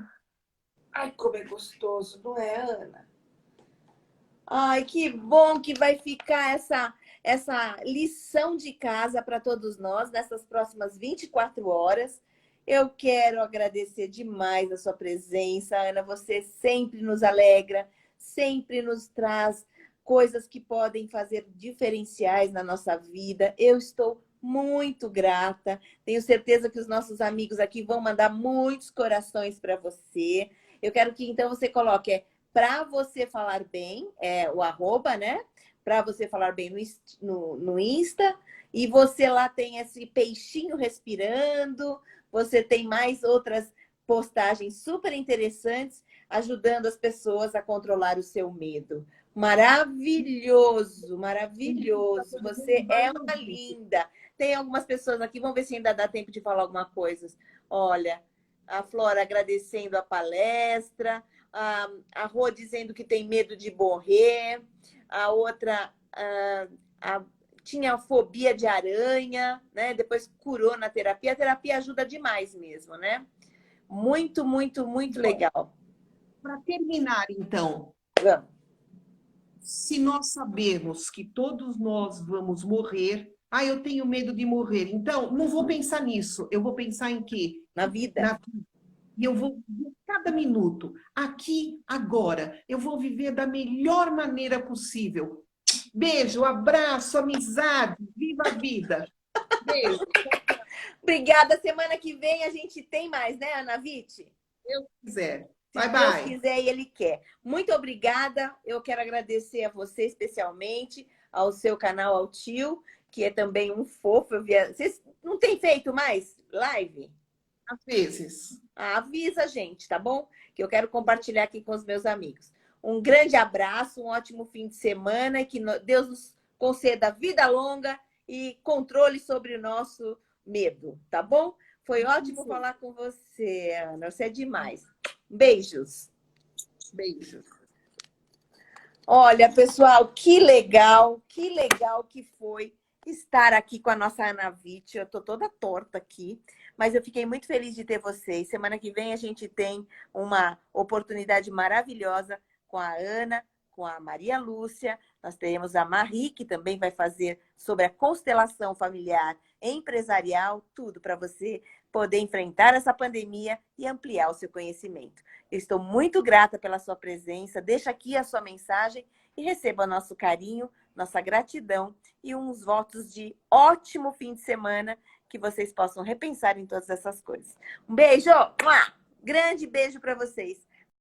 S3: Ai, como é gostoso, não é, Ana? Ai, que bom que vai ficar essa lição de casa para todos nós nessas próximas 24 horas. Eu quero agradecer demais a sua presença, Ana. Você sempre nos alegra, sempre nos traz coisas que podem fazer diferenciais na nossa vida. Eu estou muito grata. Tenho certeza que os nossos amigos aqui vão mandar muitos corações para você. Eu quero que então você coloque para você falar bem, o arroba, né? Para você falar bem no Insta. E você lá tem esse peixinho respirando. Você tem mais outras postagens super interessantes, ajudando as pessoas a controlar o seu medo. Maravilhoso, maravilhoso. Você é uma linda. Tem algumas pessoas aqui, vamos ver se ainda dá tempo de falar alguma coisa. Olha, a Flora agradecendo a palestra, a Rô dizendo que tem medo de morrer, a outra tinha fobia de aranha, né? Depois curou na terapia. A terapia ajuda demais mesmo, né? Muito, muito, muito legal.
S2: Para terminar, então,
S3: Vamos.
S2: se nós sabemos que todos nós vamos morrer, eu tenho medo de morrer, então não vou pensar nisso, eu vou pensar em quê?
S3: Na vida.
S2: E eu vou viver cada minuto, aqui, agora. Eu vou viver da melhor maneira possível. Beijo, abraço, amizade, viva a vida. Beijo.
S3: Obrigada. Semana que vem a gente tem mais, né, Ana Witt?
S2: Se Deus quiser.
S3: Se
S2: Bye,
S3: Deus
S2: bye.
S3: quiser e Ele quer. Muito obrigada. Eu quero agradecer a você especialmente, ao seu canal, ao tio, que é também um fofo. Vocês não têm feito mais live?
S2: Às vezes.
S3: Avisa a gente, tá bom? Que eu quero compartilhar aqui com os meus amigos. Um grande abraço, um ótimo fim de semana e que Deus nos conceda vida longa e controle sobre o nosso medo, tá bom? Foi ótimo falar com você, Ana. Você é demais. Beijos.
S2: Beijos.
S3: Olha, pessoal, que legal que foi estar aqui com a nossa Ana Witt. Eu tô toda torta aqui, mas eu fiquei muito feliz de ter vocês. Semana que vem a gente tem uma oportunidade maravilhosa com a Ana, com a Maria Lúcia. Nós teremos a Marie, que também vai fazer sobre a constelação familiar empresarial, tudo para você poder enfrentar essa pandemia e ampliar o seu conhecimento. Eu estou muito grata pela sua presença. Deixa aqui a sua mensagem e receba nosso carinho, nossa gratidão e uns votos de ótimo fim de semana
S1: que vocês possam repensar em todas essas coisas. Um beijo! Grande beijo para vocês.